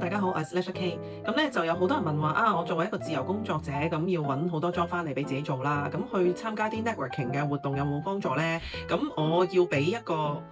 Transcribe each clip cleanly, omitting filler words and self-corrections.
大家好，我係 Slash K。咁咧就有好多人問話啊，我作為一個自由工作者，咁要揾好多 job 翻嚟俾自己做啦。咁去參加啲 networking 嘅活動有冇幫助咧？咁我要俾一個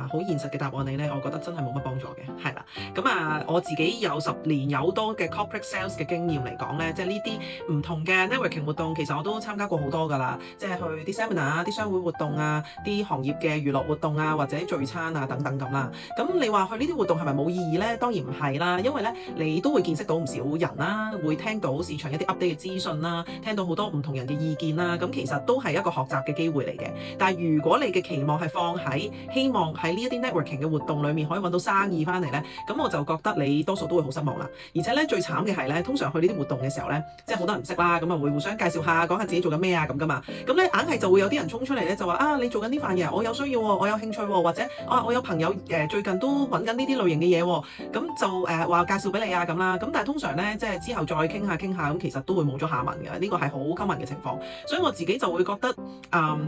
好現實嘅答案你咧，我覺得真係冇乜幫助嘅，係啦。咁我自己有10年有多嘅 corporate sales 嘅經驗嚟講咧，即係呢啲唔同嘅 networking 活動，其實我都參加過好多㗎啦。即係去啲 seminar 啊、啲商會活動啊、啲行業嘅娛樂活動啊，或者聚餐啊等等咁啦。咁你話去呢啲活動係咪冇意義咧？當然唔係啦，因為咧你都會見識到唔少人啦，會聽到市場一啲 update 嘅資訊啦，聽到好多唔同人嘅意見啦。咁其實都係一個學習嘅機會嚟嘅。但係如果你嘅期望係放喺希望喺呢一啲 networking 嘅活動裏面可以揾到生意翻嚟咧，咁我就覺得你多數都會好失望啦。而且咧最慘嘅係咧，通常去呢啲活動嘅時候咧，即係好多人唔識啦，咁啊會互相介紹下，講下自己做緊咩啊咁噶嘛。咁咧硬係就會有啲人衝出嚟咧，就話啊你做緊呢份嘢，我有需要喎，我有興趣喎，或者我有朋友最近都揾緊呢啲類型嘅嘢喎，咁就話介紹俾你啊咁啦。咁但係通常咧即係之後再傾下咁，其實都會冇咗下文嘅。呢個係好 common 嘅情況，所以我自己就會覺得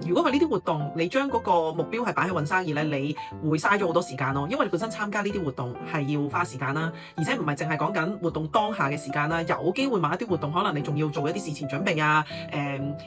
如果去呢啲活動，你將嗰個目標係擺喺揾生意咧，你會嘥咗好多時間咯。因為你本身參加呢啲活動係要花時間啦，而且唔係淨係講緊活動當下嘅時間啦，有機會某一啲活動可能你仲要做一啲事前準備啊，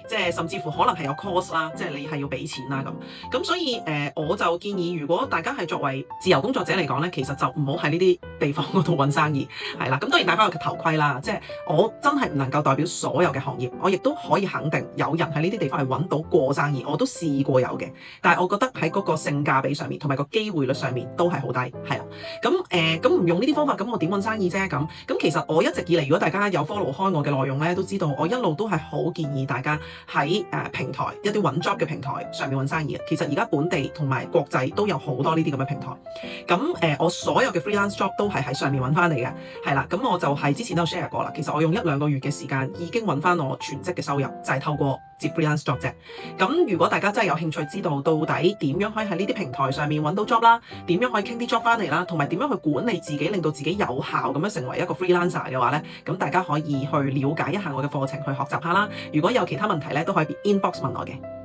即係甚至乎可能係有 cost 啦，即係你係要俾錢啦咁。所以我就建議，如果大家係作為自由工作者嚟講咧，其實就唔好喺呢啲地方嗰度揾生意，係啦。咁當然戴翻個頭盔啦，即係我真係唔能夠代表所有嘅行業，我亦都可以肯定有人喺呢啲地方係揾到過生意，我都試過有嘅。但係我覺得喺嗰個性價比上面同埋個機會率上面都係好低，係啦。咁唔用呢啲方法，咁我點揾生意啫？咁其實我一直以嚟，如果大家有 follow 開我嘅內容咧，都知道我一路都係好建議大家喺平台一啲揾 job 嘅平台上面揾生意嘅。其實而家本地同埋國際都有好多呢啲咁嘅平台。我所有嘅 freelance job 都係喺上面揾翻嚟嘅，係啦。咁我就係之前都有 share 過啦。其實我用1-2個月嘅時間已經揾翻我全職嘅收入，就係透過接 freelance job 啫。咁如果大家真係有興趣知道到底點樣可以喺呢啲平台上面揾到 job 啦，點樣可以傾啲 job 翻嚟啦，同埋點樣去管理自己，令到自己有效咁樣成為一個 freelancer 嘅話咧，咁大家可以去了解一下我嘅課程，去學習下啦。如果有其他問題咧，都可以 inbox 問我嘅。